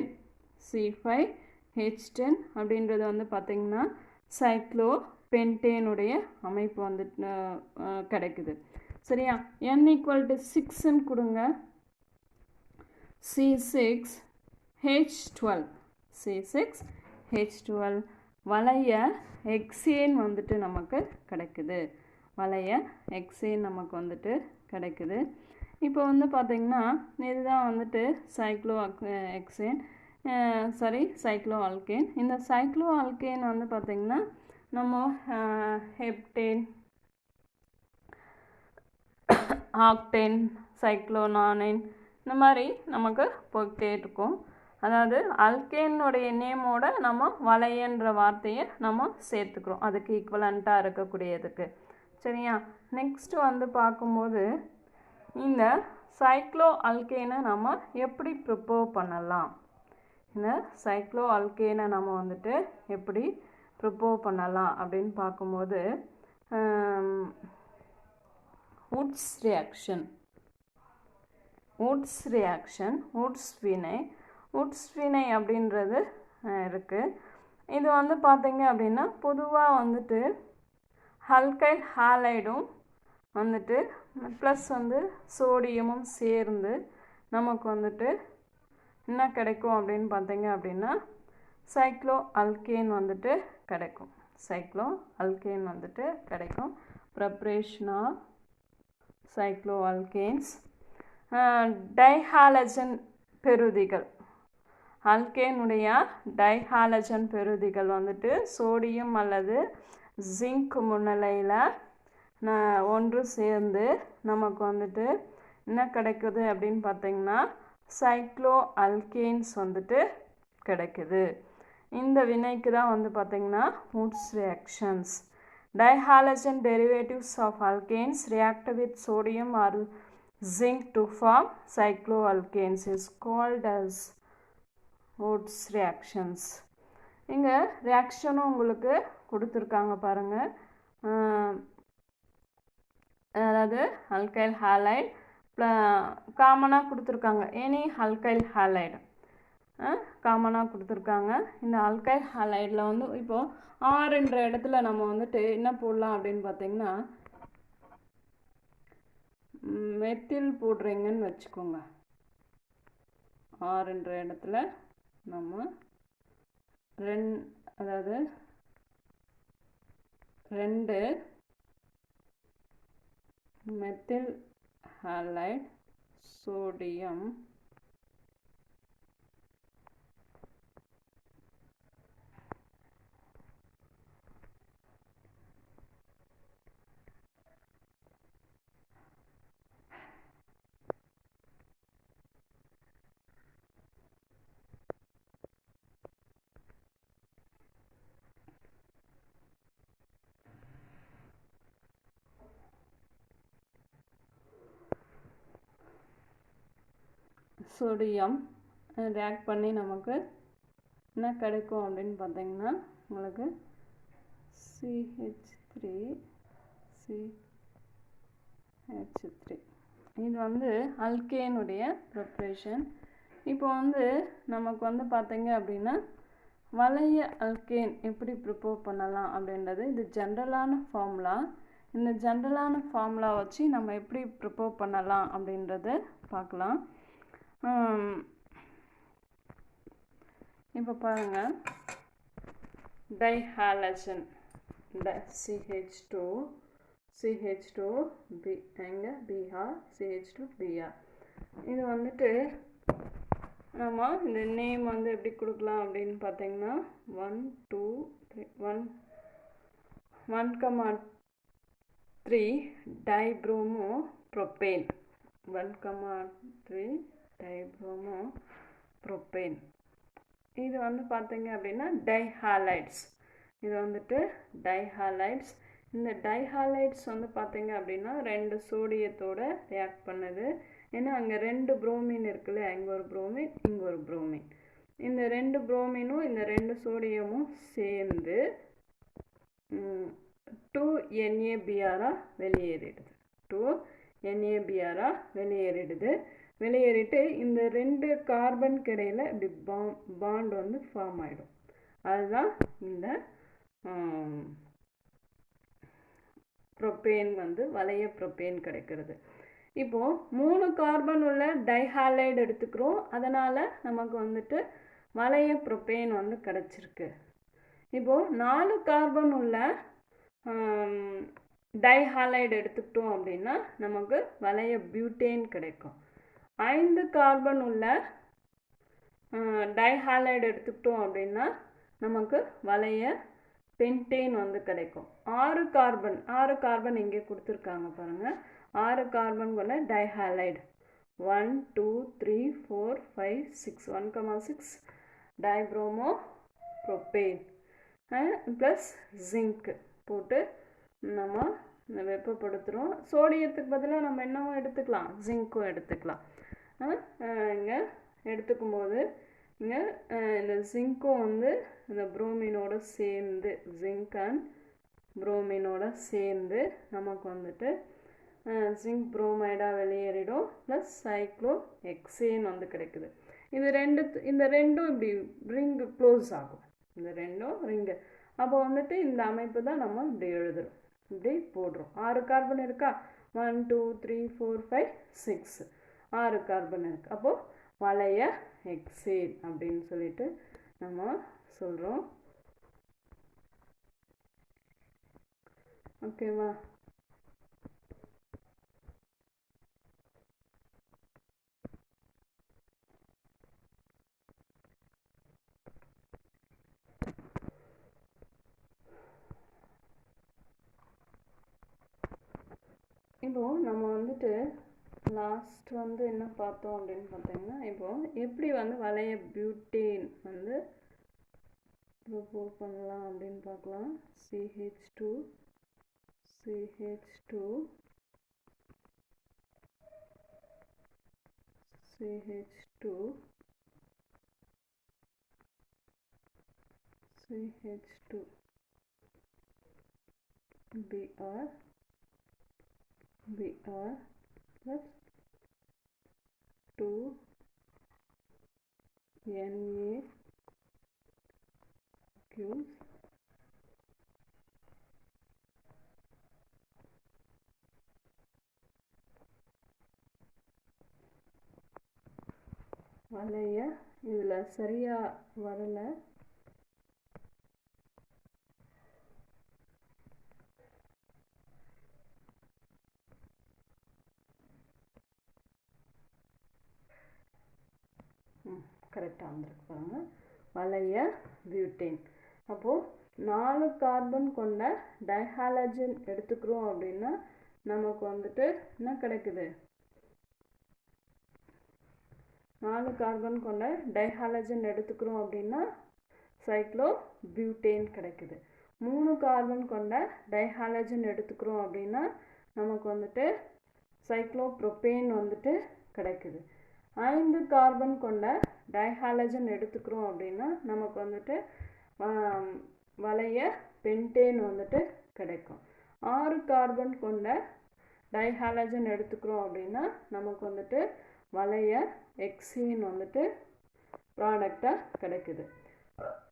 அப்படின்றது வந்து பார்த்திங்கன்னா சைக்ளோபென்டேனுடைய அமைப்பு வந்து கிடைக்குது. சரியா? n ஈக்குவல் டு 6ன்னு கொடுங்க. C6H12 வளைய ஹெக்சேன் வந்துட்டு நமக்கு கிடைக்குது. வளைய ஹெக்சேன் நமக்கு வந்துட்டு கிடைக்குது. இப்போ வந்து பார்த்திங்கன்னா இதுதான் வந்துட்டு சைக்ளோ ஆல்கேன். இந்த சைக்ளோ ஆல்கேன் வந்து பார்த்திங்கன்னா நம்ம ஹெப்டேன், ஆக்டேன், சைக்ளோனானைன் இந்த மாதிரி நமக்கு போய்கிட்டே இருக்கும். அதாவது அல்கேனுடைய நேமோட நம்ம வளையன்ற வார்த்தையை நம்ம சேர்த்துக்கிறோம் அதுக்கு ஈக்குவலண்ட்டாக இருக்கக்கூடியதுக்கு. சரியா? நெக்ஸ்ட்டு வந்து பார்க்கும்போது இந்த சைக்ளோ அல்கேனை நம்ம எப்படி ப்ரிப்பேர் பண்ணலாம்? இந்த சைக்ளோ அல்கேனை நம்ம வந்துட்டு எப்படி ப்ரிப்பேர் பண்ணலாம் அப்படின்னு பார்க்கும்போது உட்ஸ் வினை அப்படின்றது இருக்குது. இது வந்து பார்த்திங்க அப்படின்னா பொதுவாக வந்துட்டு ஆல்கைல் ஹாலைடும் வந்துட்டு ப்ளஸ் வந்து சோடியமும் சேர்ந்து நமக்கு வந்துட்டு என்ன கிடைக்கும் அப்படின்னு பார்த்தீங்க அப்படின்னா சைக்ளோ அல்கேன் வந்துட்டு கிடைக்கும். Preparation of cycloalkanes. Dihalogen பெறுதிகள், அல்கேனுடைய டைஹாலஜன் பெறுதிகள் வந்துட்டு சோடியம் அல்லது ஜிங்க் முன்னிலையில் ஒன்று சேர்ந்து நமக்கு வந்துட்டு என்ன கிடைக்குது அப்படின்னு பார்த்தீங்கன்னா சைக்ளோ அல்கேன்ஸ் வந்துட்டு கிடைக்குது. இந்த வினைக்கு தான் வந்து பார்த்திங்கன்னா Wurtz reactions. Dihalogen derivatives of alkanes react with sodium or zinc to form cycloalkanes is called as Wurtz reactions. இங்கே ரியாக்ஷனும் உங்களுக்கு கொடுத்துருக்காங்க பாருங்கள். அதாவது அல்கைல் ஹாலைட் காமனாக கொடுத்துருக்காங்க. எனி அல்கைல் ஹாலைடு காமனாக கொடுத்துருக்காங்க. இந்த அல்கைல் ஹாலைடில் வந்து இப்போது ஆறுன்ற இடத்துல நம்ம வந்துட்டு என்ன போடலாம் அப்படின்னு பார்த்தீங்கன்னா மெத்தில் போடுறீங்கன்னு வச்சுக்கோங்க. ஆறுன்ற இடத்துல நம்ம அதாவது 2 methyl halide sodium sodium react பண்ணி நமக்கு என்ன கிடைக்கும் அப்படின்னு பார்த்தீங்கன்னா உங்களுக்கு CH3 இது வந்து அல்கேனுடைய ப்ரிப்ரேஷன். இப்போ வந்து நமக்கு வந்து பார்த்தீங்க அப்படின்னா வளைய அல்கேன் எப்படி ப்ரிப்பேர் பண்ணலாம் அப்படின்றது இது ஜென்ரலான ஃபார்முலா. இந்த ஜென்ரலான ஃபார்முலா வச்சு நம்ம எப்படி ப்ரிப்பேர் பண்ணலாம் அப்படின்றத பார்க்கலாம். இப்போ பாருங்கள், டைஹாலஜன் CH2 பி எங்கே பிஆர் CH2 பிஆர். இது வந்துட்டு நம்ம இந்த நேம் வந்து எப்படி கொடுக்கலாம் அப்படின்னு பார்த்தீங்கன்னா 1 2 3 டைப்ரோமோ ப்ரோப்பேன் 1,3 டைப்ரோமோ ப்ரோப்பேன். இது வந்து பார்த்தீங்க அப்படின்னா டைஹாலைட்ஸ். இது வந்துட்டு டைஹாலைட்ஸ். இந்த டைஹாலைட்ஸ் வந்து பார்த்தீங்க அப்படின்னா 2 சோடியத்தோட ரியாக்ட் பண்ணுது. ஏன்னா அங்கே 2 புரோமின் இருக்குல்ல, அங்கே ஒரு புரோமின் இங்கே ஒரு புரோமின். இந்த 2 புரோமினும் இந்த 2 சோடியமும் சேர்ந்து 2NaBr வெளியேறிடுது. 2NaBr வெளியேறிடுது. வெளியேறிட்டு இந்த 2 கார்பனுக்கு இடையில் இப்படி பாண்ட் வந்து ஃபார்ம் ஆகிடும். அதுதான் இந்த ப்ரோப்பேன் வந்து வளைய ப்ரோப்பேன் கிடைக்கிறது. இப்போது 3 கார்பன் உள்ள டைஹாலைடு எடுத்துக்கிறோம். அதனால் நமக்கு வந்துட்டு வளைய ப்ரோப்பேன் வந்து கிடச்சிருக்கு. இப்போது 4 கார்பன் உள்ள டைஹாலைடு எடுத்துக்கிட்டோம் அப்படின்னா நமக்கு வளைய பியூட்டேன் கிடைக்கும். 5 கார்பன் உள்ள டைஹாலைடு எடுத்துக்கிட்டோம் அப்படின்னா நமக்கு வளைய பென்டேன் வந்து கிடைக்கும். 6 கார்பன் இங்கே கொடுத்துருக்காங்க பாருங்கள். 6 கார்பன் கொண்ட dihalide 1 2 3 4 5 6 1,6 dibromo propane plus zinc போட்டு நம்ம வெப்பப்படுத்துகிறோம். சோடியத்துக்கு பதிலாக நம்ம என்னவும் எடுத்துக்கலாம், ஜிங்க்கும் எடுத்துக்கலாம். இங்கே எடுத்துக்கும் போது இங்கே இந்த ஜிங்க்கும் வந்து இந்த புரோமினோட சேர்ந்து ஜிங்க் அண்ட் புரோமினோட சேர்ந்து நமக்கு வந்துட்டு ஜிங்க் புரோமைடாக வெளியேறிடும். ப்ளஸ் சைக்ளோ எக்ஸேன் வந்து கிடைக்குது. இந்த ரெண்டும் இப்படி ரிங்கு க்ளோஸ் ஆகும். இந்த 2ம் ரிங்கு. அப்போ வந்துட்டு இந்த அமைப்பு தான் நம்ம இப்படி எழுதுகிறோம், இப்படி போடுறோம். 6 கார்பன் இருக்கா, 1 2 3 4 5 6 6 கார்பன் இருக்குது. அப்போது வளைய எக்ஸேன் அப்படின்னு சொல்லிட்டு நம்ம சொல்கிறோம். ஓகேவா? இப்போது நம்ம வந்துட்டு லாஸ்ட் வந்து என்ன பார்த்தோம் அப்படின்னு பார்த்தீங்கன்னா, இப்போது எப்படி வந்து வளைய பியூட்டேன் வந்து ப்ரிப்பேர் பண்ணலாம் அப்படின்னு பார்க்கலாம். CH2 Br plus 2 Na வளைய இதில் சரியாக வரலை. கரெக்டாக வந்திருக்கு பாருங்கள், வளைய பியூட்டேன். அப்போது 4 கார்பன் கொண்ட டைஹாலஜன் எடுத்துக்கிறோம் அப்படின்னா நமக்கு வந்துட்டு என்ன கிடைக்குது, 4 கார்பன் கொண்ட டைஹாலஜன் எடுத்துக்கிறோம் அப்படின்னா சைக்ளோ பியூட்டேன் கிடைக்குது. 3 கார்பன் கொண்ட டைஹாலஜன் எடுத்துக்கிறோம் அப்படின்னா நமக்கு வந்துட்டு சைக்ளோப்ரோபேன் வந்துட்டு கிடைக்குது. 5 கார்பன் கொண்ட டைஹாலஜன் எடுத்துக்கிறோம் அப்படின்னா நமக்கு வந்துட்டு வளைய பென்டேன் வந்துட்டு கிடைக்கும். 6 கார்பன் கொண்ட டைஹாலஜன் எடுத்துக்கிறோம் அப்படின்னா நமக்கு வந்துட்டு வளைய எக்ஸீன் வந்துட்டு ப்ராடக்டாக கிடைக்குது.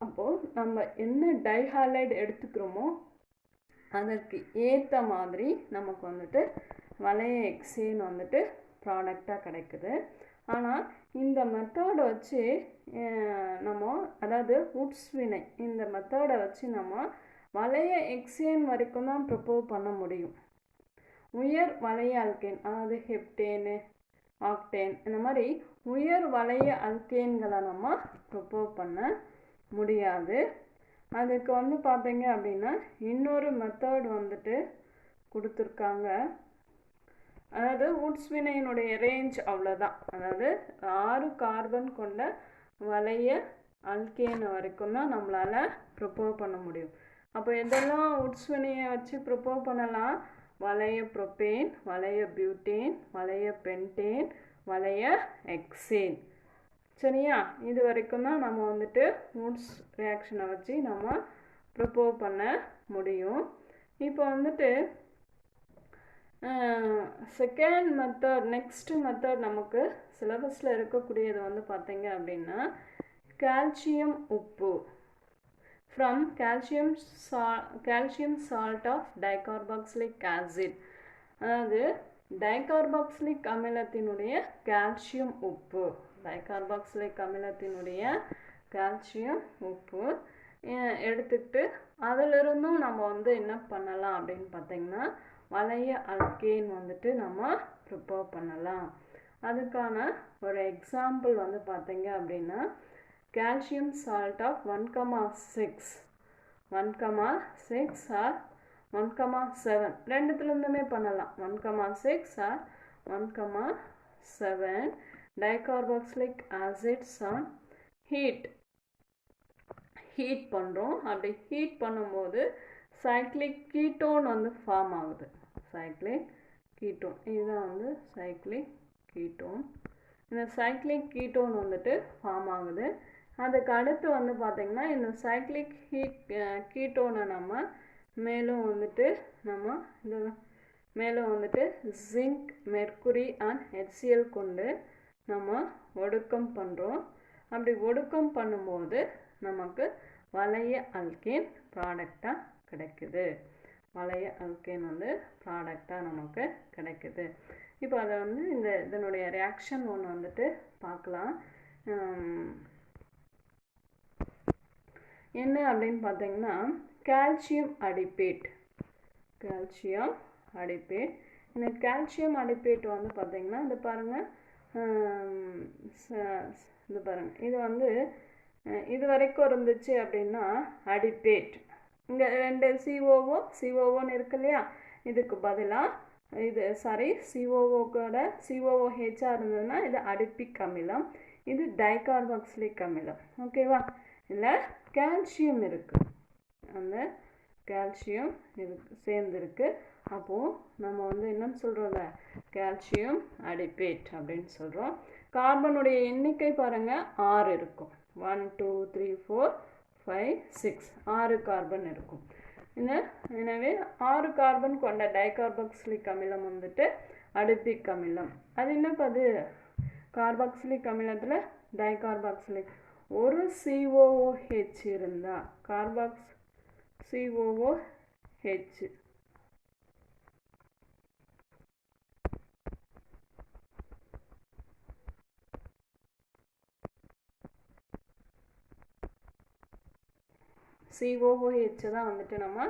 அப்போது நம்ம என்ன டைஹாலைடு எடுத்துக்கிறோமோ அதற்கு ஏற்ற மாதிரி நமக்கு வந்துட்டு வளைய எக்ஸீன் வந்துட்டு ப்ராடக்டாக கிடைக்குது. ஆனால் இந்த மெத்தடை வச்சு நம்ம, அதாவது வுட்ஸ் வினை, இந்த மெத்தடை வச்சு நம்ம வளைய எக்ஸேன் வரைக்கும் தான் ப்ரிப்போவ் பண்ண முடியும். உயர் வளைய அல்கேன், அதாவது ஹெப்டேனு, ஆக்டேன், இந்த மாதிரி உயர் வளைய அல்கேன்களை நம்ம ப்ரிப்போவ் பண்ண முடியாது. அதுக்கு வந்து பார்த்தீங்க அப்படின்னா இன்னொரு மெத்தட் வந்துட்டு கொடுத்துருக்காங்க. அதாவது வுட்ஸ் வினையினுடைய ரேஞ்ச் அவ்வளோதான். அதாவது 6 கார்பன் கொண்ட வளைய அல்கேன் வரைக்கும் தான் நம்மளால் ப்ரிப்போவ் பண்ண முடியும். அப்போ எதெல்லாம் வுட்ஸ் வினையை வச்சு ப்ரிப்போவ் பண்ணலாம், வளைய ப்ரோபேன், வளைய பியூட்டேன், வளைய பென்டேன், வளைய எக்ஸேன். சரியா, இது வரைக்கும் தான் நம்ம வந்துட்டு வுட்ஸ் ரியாக்ஷனை வச்சு நம்ம ப்ரிப்போவ் பண்ண முடியும். இப்போ வந்துட்டு செகண்ட் மெத்தட், நெக்ஸ்ட் மெத்தட் நமக்கு சிலபஸில் இருக்கக்கூடியது வந்து பார்த்தீங்க அப்படின்னா கால்சியம் உப்பு from calcium salt of dicarboxylic acid. அதாவது டைகார்பாக்சிலிக் அமிலத்தினுடைய கால்சியம் உப்பு, டைகார்பாக்சிலிக் அமிலத்தினுடைய கால்சியம் உப்பு எடுத்துக்கிட்டு அதிலிருந்தும் நம்ம வந்து என்ன பண்ணலாம் அப்படின்னு பார்த்தீங்கன்னா வளைய அல்கேன் வந்துட்டு நம்ம ப்ரிப்பேர் பண்ணலாம். அதுக்கான ஒரு எக்ஸாம்பிள் வந்து பார்த்தீங்க அப்படின்னா கால்சியம் சால்ட் ஆஃப் 1,6 ஆர் 1,7 ரெண்டுத்துலேருந்துமே பண்ணலாம். 1,6 or 1,7 dicarboxylic acids on heat பண்ணுறோம். அப்படி ஹீட் பண்ணும்போது சைக்ளிக் கீட்டோன் வந்து ஃபார்ம் ஆகுது. சைக்ளிக் கீட்டோன், இதுதான் வந்து சைக்ளிக் கீட்டோன். இந்த சைக்ளிக் கீட்டோன் வந்துட்டு ஃபார்ம் ஆகுது. அதுக்கு அடுத்து வந்து பார்த்திங்கன்னா இந்த சைக்ளிக் கீட்டோனை நம்ம மேலும் வந்துட்டு ஜிங்க், மெர்க்குரி அண்ட் HCl கொண்டு நம்ம ஒடுக்கம் பண்ணுறோம். அப்படி ஒடுக்கம் பண்ணும்போது நமக்கு வளைய அல்கேன் ப்ராடக்டாக கிடைக்குது. வளைய அல்கேன் வந்து ப்ராடக்டாக நமக்கு கிடைக்குது. இப்போ அதை வந்து இதனுடைய ரியாக்ஷன் ஒன்று வந்துட்டு பார்க்கலாம். என்ன அப்படின்னு பார்த்தீங்கன்னா கால்சியம் அடிப்பேட். இந்த கால்சியம் அடிப்பேட் வந்து பார்த்தீங்கன்னா இது பாருங்கள், இது வந்து இது வரைக்கும் இருந்துச்சு அப்படின்னா அடிப்பேட். இங்கே 2 சிஓஓன்னு இருக்கு இல்லையா, இதுக்கு பதிலாக இது COOHஆ இருந்ததுன்னா இது அடிப்பிக் அமிலம், இது டைகார்பாக்சிலிக் அமிலம். ஓகேவா, இதில் கால்சியம் இருக்குது, அந்த கால்சியம் சேர்ந்துருக்கு. அப்போது நம்ம வந்து என்னன்னு சொல்கிறோம்ல, கால்சியம் அடிப்பேட் அப்படின்னு சொல்கிறோம். கார்பனுடைய எண்ணிக்கை பாருங்கள் 6 இருக்கும். 1 2 3 4 5 6 6 கார்பன் இருக்கும். எனவே 6 கார்பன் கொண்ட டைகார்பாக்சிலிக் அமிலம் வந்துட்டு அடிப்பிக் அமிலம். அது என்னப்பா, அது கார்பாக்சிலிக் அமிலத்தில் டைகார்பாக்சிலிக் ஒரு COOH இருந்தால் COOH தான் வந்துட்டு நம்ம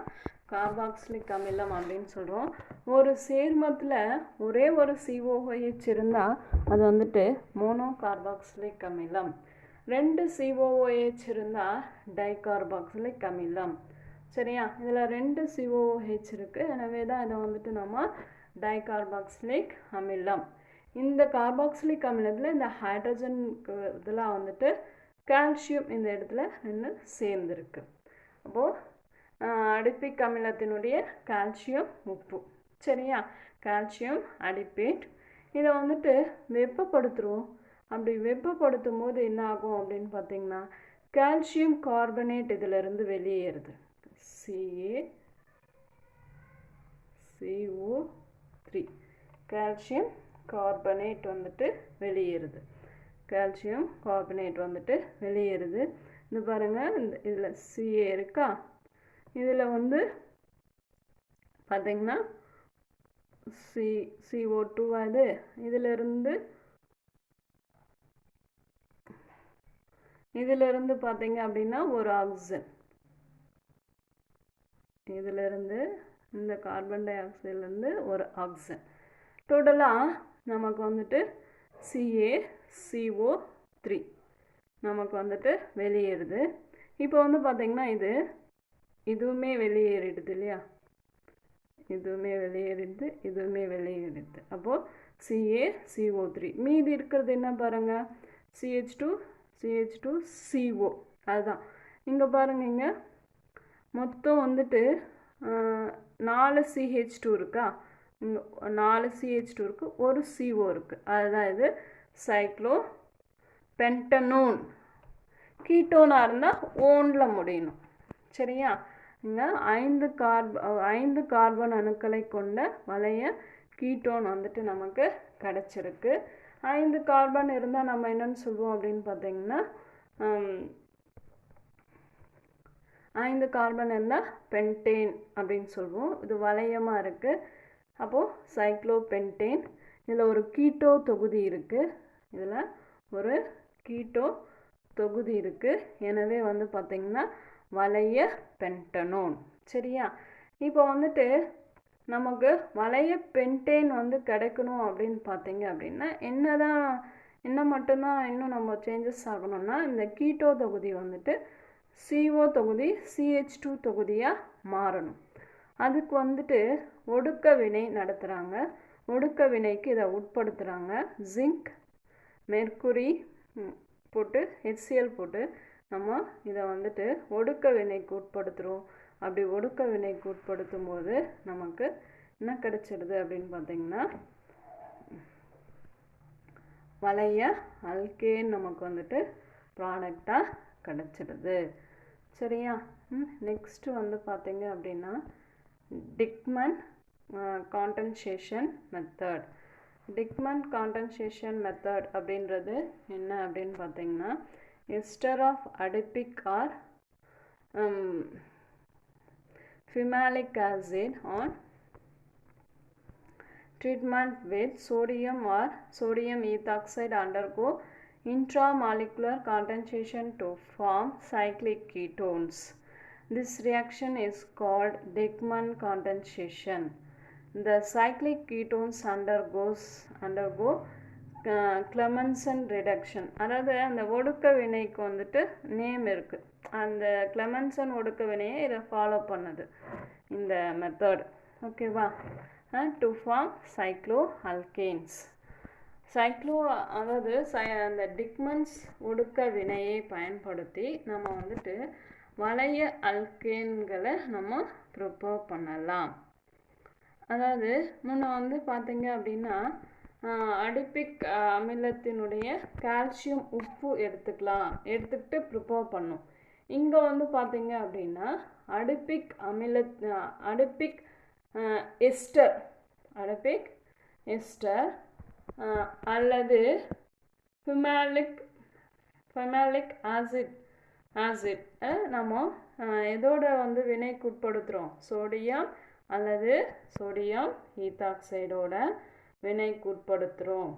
கார்பாக்சிலிக் அமிலம் அப்படின்னு சொல்கிறோம். ஒரு சேர்மத்தில் ஒரே ஒரு COOH இருந்தால் அது வந்துட்டு மோனோ கார்பாக்சிலிக் அமிலம். 2 COOH இருந்தால் டைகார்பாக்சிலிக் அமிலம். சரியா, இதில் 2 COOH இருக்குது. எனவே தான் இதை வந்துட்டு நம்ம டைகார்பாக்சிலிக் அமிலம். இந்த கார்பாக்சிலிக் அமிலத்தில் இந்த ஹைட்ரஜன் இதெல்லாம் வந்துட்டு கால்சியம் இந்த இடத்துல நின்று சேர்ந்துருக்கு. அப்போது அடிப்பிக் அமிலத்தினுடைய கால்சியம் உப்பு. சரியா, கால்சியம் அடிப்பேட். இதை வந்துட்டு வெப்பப்படுத்துகிறோம். அப்படி வெப்பப்படுத்தும் போது என்ன ஆகும் அப்படின்னு பார்த்தீங்கன்னா கால்சியம் கார்பனேட் இதிலிருந்து வெளியேறுது. CaCO3 கால்சியம் கார்பனேட் வந்துட்டு வெளியேறுது. கால்சியம் கார்பனேட் வந்துட்டு வெளியேறுது. இது பாருங்கள், இந்த இதில் Ca இருக்கா, இதில் வந்து பார்த்தீங்கன்னா CO2 அது இதிலிருந்து பார்த்தீங்க அப்படின்னா ஒரு ஆக்சிஜன், இதிலிருந்து இந்த கார்பன் டை ஆக்சைட்லேருந்து ஒரு ஆக்சிஜன், டோட்டலாக நமக்கு வந்துட்டு CaCO3 நமக்கு வந்துட்டு வெளியேறுது. இப்போ வந்து பார்த்திங்கன்னா இதுவுமே வெளியேறிடுது இல்லையா, இதுவுமே வெளியேறிடுது, இதுவுமே வெளியேறிடுது. அப்போது CaCO3 மீதி இருக்கிறது என்ன பாருங்கள், CH2CO. அதுதான் இங்கே பாருங்கள், இங்கே மொத்தம் வந்துட்டு 4 CH2 இருக்கா, இங்கே 4 CH2 இருக்குது, ஒரு CO இருக்குது. அதுதான் இது சைக்ளோ பென்டனோன். கீட்டோனாக இருந்தால் ஓனில் முடியணும். சரியா, இங்கே 5 கார்பன் அணுக்களை கொண்ட வளைய கீட்டோன் வந்துட்டு நமக்கு கிடச்சிருக்கு. 5 கார்பன் இருந்தால் நம்ம என்னென்னு சொல்லுவோம் அப்படின்னு பார்த்தீங்கன்னா 5 கார்பன் இருந்தால் பென்டேன் அப்படின்னு சொல்லுவோம். இது வளையமாக இருக்குது. அப்போது சைக்ளோபென்டேன். இதில் ஒரு கீட்டோ தொகுதி இருக்குது, இதில் ஒரு கீட்டோ தொகுதி இருக்குது. எனவே வந்து பார்த்திங்கன்னா வளைய பென்டனோன். சரியா, இப்போ வந்துட்டு நமக்கு வளைய பென்டேன் வந்து கிடைக்கணும் அப்படின்னு பார்த்தீங்க அப்படின்னா என்ன மட்டும்தான் இன்னும் நம்ம சேஞ்சஸ் ஆகணும்னா இந்த கீட்டோ தொகுதி வந்துட்டு CO தொகுதி CH2 தொகுதியாக மாறணும். அதுக்கு வந்துட்டு ஒடுக்க வினை நடத்துகிறாங்க. ஒடுக்க வினைக்கு இதை உட்படுத்துகிறாங்க. ஜிங்க் மெர்க்குரி போட்டு HCl போட்டு நம்ம இதை வந்துட்டு ஒடுக்க வினைக்கு உட்படுத்துகிறோம். அப்படி ஒடுக்க வினைக்கு உட்படுத்தும் போது நமக்கு என்ன கிடைச்சிடுது அப்படின்னு பார்த்தீங்கன்னா வளைய அல்கேன் நமக்கு வந்துட்டு ப்ராடக்டாக கிடைச்சிடுது. சரியா, நெக்ஸ்ட்டு வந்து பார்த்தீங்க அப்படின்னா Dieckmann condensation method. Dieckmann condensation method அப்படின்றது என்ன அப்படின்னு பார்த்தீங்கன்னா ester of adipic or phthalic acid on treatment with sodium or sodium ethoxide undergo intramolecular condensation to form cyclic ketones. This reaction is called Dickmann condensation. The cyclic ketones undergo Clemmensen reduction. அதாவது அந்த ஒடுக்க வினைக்கு வந்துட்டு நேம் இருக்குது. அந்த Clemmensen ஒடுக்க வினையை இதை ஃபாலோ பண்ணுது இந்த மெத்தட். ஓகேவா, டு ஃபார்ம் சைக்ளோ அல்கேன்ஸ். அதாவது அந்த டிக்மன்ஸ் ஒடுக்க வினையை பயன்படுத்தி நம்ம வந்துட்டு வளைய அல்கேன்களை நம்ம ப்ரிப்பேர் பண்ணலாம். அதாவது முன்ன வந்து பார்த்தீங்க அப்படின்னா அடிபிக் அமிலத்தினுடைய கால்சியம் உப்பு எடுத்துக்கிட்டு ப்ரிப்பேர் பண்ணும். இங்கே வந்து பார்த்தீங்க அப்படின்னா அடிபிக் எஸ்டர் அல்லது ஃபெமாலிக் ஆசிட் நம்ம எதோட வந்து வினைக்கு உட்படுத்துகிறோம், சோடியம் அல்லது சோடியம் ஈத்தாக்சைடோட வினைக்கு உட்படுத்துகிறோம்.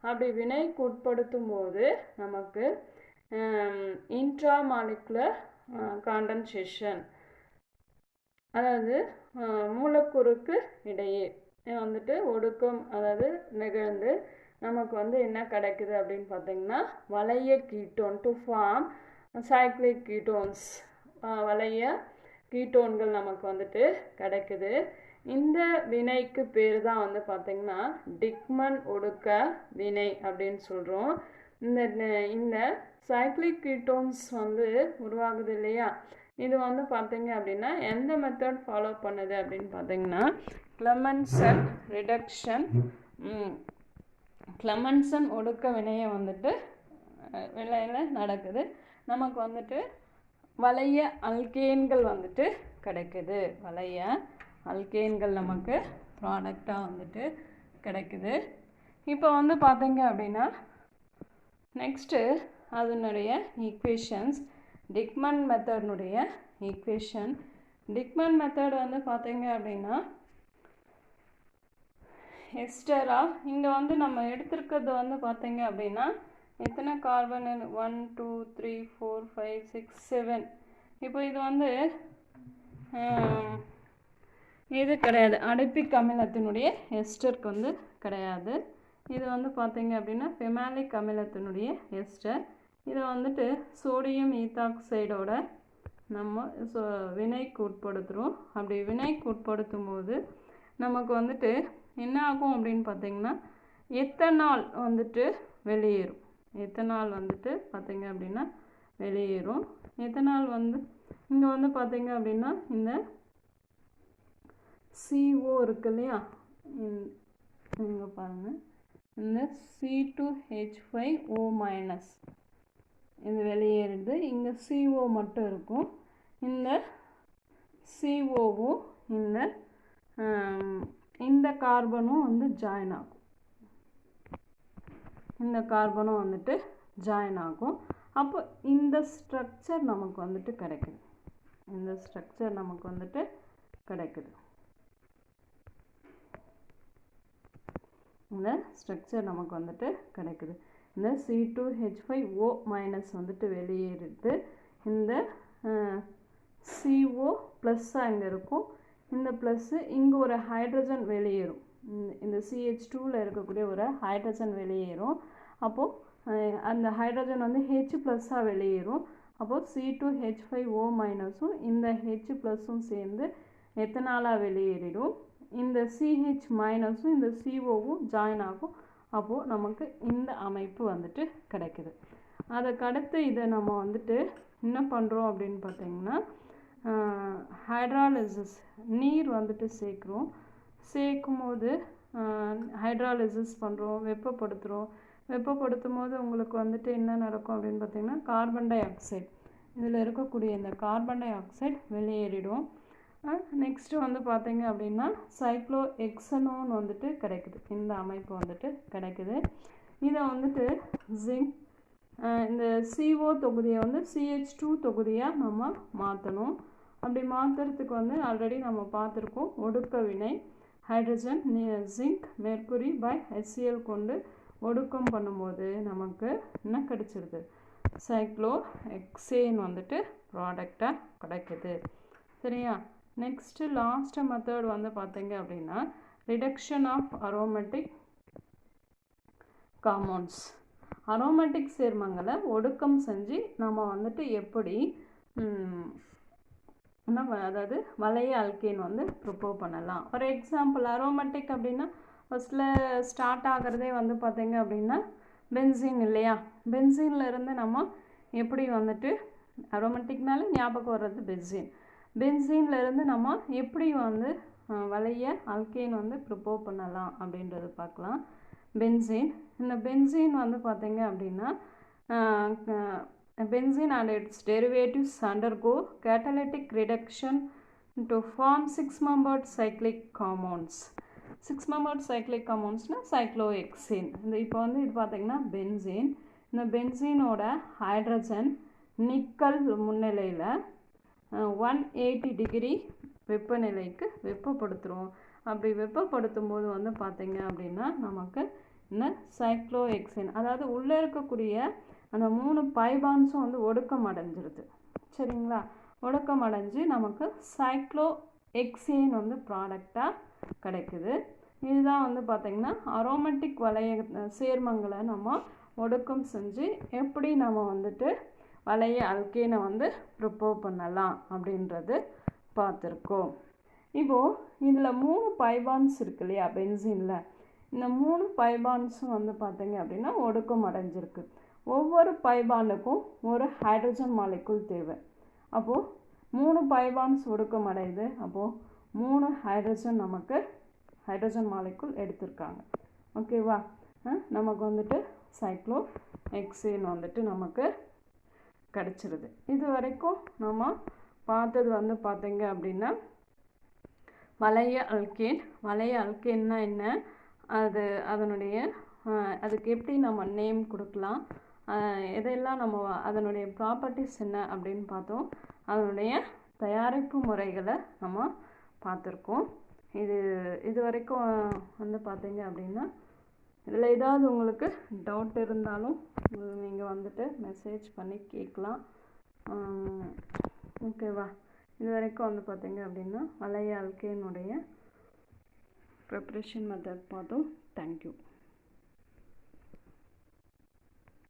அப்படி வினைக்கு உட்படுத்தும் போது நமக்கு இன்ட்ராமாலிகுலர் காண்டன்சேஷன், அதாவது மூலக்கூறுக்கு இடையே வந்துட்டு ஒடுக்கம் அதாவது நிகழ்ந்து நமக்கு வந்து என்ன கிடைக்குது அப்படின்னு பார்த்தீங்கன்னா வளைய ketone to form cyclic ketones, வளைய கீட்டோன்கள் நமக்கு வந்துட்டு கிடைக்குது. இந்த வினைக்கு பேர் தான் வந்து பார்த்திங்கன்னா டிக்மன் ஒடுக்க வினை அப்படின்னு சொல்கிறோம். இந்த சைக்ளிக் கீட்டோன்ஸ் வந்து உருவாகுது இல்லையா, இது வந்து பார்த்தீங்க அப்படின்னா எந்த மெத்தட் ஃபாலோ பண்ணுது அப்படின்னு பார்த்தீங்கன்னா கிளமன்சன் ரிடக்ஷன், கிளமன்சன் ஒடுக்க வினையை வந்துட்டு வினையில் நடக்குது. நமக்கு வந்துட்டு வளைய அல்கேன்கள் வந்துட்டு கிடைக்குது. வளைய அல்கேன்கள் நமக்கு ப்ராடக்டாக வந்துட்டு கிடைக்குது. இப்போ வந்து பார்த்தீங்க அப்படின்னா நெக்ஸ்ட்டு அதனுடைய ஈக்குவேஷன்ஸ், டிக்மன் மெத்தட்னுடைய ஈக்குவேஷன். டிக்மன் மெத்தட் வந்து பார்த்தீங்க அப்படின்னா எஸ்டரா, இங்கே வந்து நம்ம எடுத்திருக்கிறது வந்து பார்த்தீங்க அப்படின்னா எத்தனை கார்பன், 1 2 3 4 5 6 7. இப்போ இது வந்து இது கிடையாது, அடைப்பிக் அமிலத்தினுடைய எஸ்டருக்கு வந்து கிடையாது. இது வந்து பார்த்தீங்க அப்படின்னா ஃபெமாலிக் அமிலத்தினுடைய எஸ்டர். இதை வந்துட்டு சோடியம் ஈத்தாக்சைடோட நம்ம வினைக்கு உட்படுத்துகிறோம். அப்படி வினைக்கு உட்படுத்தும் போது நமக்கு வந்துட்டு என்ன ஆகும் அப்படின்னு பார்த்தீங்கன்னா எத்தனால் வந்துட்டு வெளியேறும். எத்தனால் வந்துட்டு பார்த்தீங்க அப்படின்னா வெளியேறும். எத்தனால் வந்து இங்கே வந்து பார்த்தீங்க அப்படின்னா இந்த CO இருக்கு இல்லையா, இங்கே பாருங்கள், இந்த C2H5O- இது வெளியேறுது. இங்கே CO மட்டும் இருக்கும். இந்த COவும் இந்த கார்பனும் வந்து ஜாயின் ஆகும். இந்த கார்பனும் வந்துட்டு ஜாயின் ஆகும். அப்போ இந்த ஸ்ட்ரக்சர் நமக்கு வந்துட்டு கிடைக்குது. இந்த ஸ்ட்ரக்சர் நமக்கு வந்துட்டு கிடைக்குது. இந்த ஸ்ட்ரக்சர் நமக்கு வந்துட்டு கிடைக்குது. இந்த C2H5O- வந்துட்டு வெளியேறிட்டு இந்த CO ப்ளஸ்ஸாக இங்கே இருக்கும். இந்த ப்ளஸ்ஸு இங்கே ஒரு ஹைட்ரஜன் வெளியேறும். இந்த CH2ல இருக்கக்கூடிய ஒரு ஹைட்ரஜன் வெளியேறும். அப்போது அந்த ஹைட்ரஜன் வந்து H+ஆக வெளியேறும். அப்போது C2H5O- இந்த H+ம் சேர்ந்து எத்தனாலாக வெளியேறிடும். இந்த CH- இந்த COவும் ஜாயின் ஆகும். அப்போது நமக்கு இந்த அமைப்பு வந்துட்டு கிடைக்குது. அதுக்கடுத்து இதை நம்ம வந்துட்டு என்ன பண்ணுறோம் அப்படின்னு பார்த்தீங்கன்னா ஹைட்ராலிசிஸ், நீர் வந்துட்டு சேர்க்குறோம். சேர்க்கும் போது ஹைட்ராலிசிஸ் பண்ணுறோம், வெப்பப்படுத்துகிறோம். வெப்பப்படுத்தும் போது உங்களுக்கு வந்துட்டு என்ன நடக்கும் அப்படின்னு பார்த்தீங்கன்னா கார்பன் டை ஆக்சைடு, இதில் இருக்கக்கூடிய இந்த கார்பன் டை ஆக்சைடு வெளியேறிடும். நெக்ஸ்ட்டு வந்து பார்த்தீங்க அப்படின்னா சைக்ளோஹெக்சனோன் வந்துட்டு கிடைக்குது. இந்த அமைப்பு வந்துட்டு கிடைக்குது. இதை வந்துட்டு ஜிங்க், இந்த CO தொகுதியை வந்து CH2 தொகுதியாக நம்ம மாற்றணும். அப்படி மாற்றுறதுக்கு வந்து ஆல்ரெடி நம்ம பார்த்துருக்கோம், ஒடுக்க வினை hydrogen zinc mercury by HCl கொண்டு ஒடுக்கம் பண்ணும்போது நமக்கு என்ன கிடைச்சிருது, சைக்ளோஹெக்சேன் வந்துட்டு ப்ராடக்டாக கிடைக்குது. சரியா? நெக்ஸ்ட்டு லாஸ்ட் மெத்தட் வந்து பார்த்தீங்க அப்படின்னா reduction of aromatic compounds. Aromatic சேர்மங்களை ஒடுக்கம் செஞ்சு நம்ம வந்துட்டு எப்படி அதாவது வளைய அல்கேன் வந்து ப்ரிப்பேர் பண்ணலாம். ஃபார் எக்ஸாம்பிள் அரோமேட்டிக் அப்படின்னா ஃபஸ்ட்டில் ஸ்டார்ட் ஆகிறதே வந்து பார்த்தீங்க அப்படின்னா பென்சீன் இல்லையா, பென்சீனில் இருந்து நம்ம எப்படி வந்துட்டு அரோமேட்டிக்னாலே ஞாபகம் வர்றது பென்சீன். பென்சீனில் இருந்து நம்ம எப்படி வந்து வளைய அல்கேன் வந்து ப்ரிப்பேர் பண்ணலாம் அப்படின்றது பார்க்கலாம். பென்சீன், இந்த பென்சீன் வந்து பார்த்தீங்க அப்படின்னா benzene and its derivatives undergo catalytic reduction to form 6-membered cyclic compounds. 6-membered cyclic compoundsனா cyclohexane. இந்த இப்போ வந்து இது பார்த்தீங்கன்னா பென்சீன். இந்த பென்சீனோட ஹைட்ரஜன் நிக்கல் முன்னிலையில் 180 டிகிரி வெப்பநிலைக்கு வெப்பப்படுத்துகிறோம். அப்படி வெப்பப்படுத்தும் போது வந்து பார்த்தீங்க அப்படின்னா நமக்கு இந்த சைக்ளோஹெக்சேன், அதாவது உள்ளே இருக்கக்கூடிய அந்த 3 பைபான்ஸும் வந்து ஒடுக்கம் அடைஞ்சிருது. சரிங்களா? ஒடுக்கம் அடைஞ்சு நமக்கு சைக்ளோஹெக்சேன் வந்து ப்ராடக்டாக கிடைக்குது. இதுதான் வந்து பார்த்திங்கன்னா அரோமேட்டிக் வளைய சேர்மங்களை நம்ம ஒடுக்கம் செஞ்சு எப்படி நம்ம வந்துட்டு வளைய அல்கேனை வந்து ப்ரிப்பேர் பண்ணலாம் அப்படின்றது பார்த்துருக்கோம். இப்போது இதில் 3 பைபான்ஸ் இருக்கு இல்லையா பென்சீனில், இந்த 3 பைபான்ஸும் வந்து பார்த்திங்க அப்படின்னா ஒடுக்கம் அடைஞ்சிருக்கு. ஒவ்வொரு பைபானுக்கும் ஒரு ஹைட்ரஜன் மாலிகுல் தேவை. அப்போது 3 பைபான்ஸ் ஒடுக்கம் அடையுது. அப்போது 3 ஹைட்ரஜன் நமக்கு ஹைட்ரஜன் மாலிகுல் எடுத்திருக்காங்க. ஓகேவா? நமக்கு வந்துட்டு சைக்ளோ ஹெக்சேன் வந்துட்டு நமக்கு கிடச்சிருது. இது வரைக்கும் நம்ம பார்த்தது வந்து பார்த்திங்க அப்படின்னா வளைய அல்கேன். வளைய அல்கேன்னா என்ன, அதனுடைய அதுக்கு எப்படி நம்ம நேம் கொடுக்கலாம், எதையெல்லாம் நம்ம அதனுடைய ப்ராப்பர்ட்டிஸ் என்ன அப்படின்னு பார்த்தோம். அதனுடைய தயாரிப்பு முறைகளை நம்ம பார்த்துருக்கோம். இது வரைக்கும் வந்து பார்த்திங்க அப்படின்னா இதில் ஏதாவது உங்களுக்கு டவுட் இருந்தாலும் நீங்கள் வந்துட்டு மெசேஜ் பண்ணி கேட்கலாம். ஓகேவா? இது வரைக்கும் வந்து பார்த்திங்க அப்படின்னா வளைய அல்கேனுடைய ப்ரிப்ரேஷன் மெத்தட் பார்த்தோம். தேங்க்யூ.